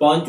5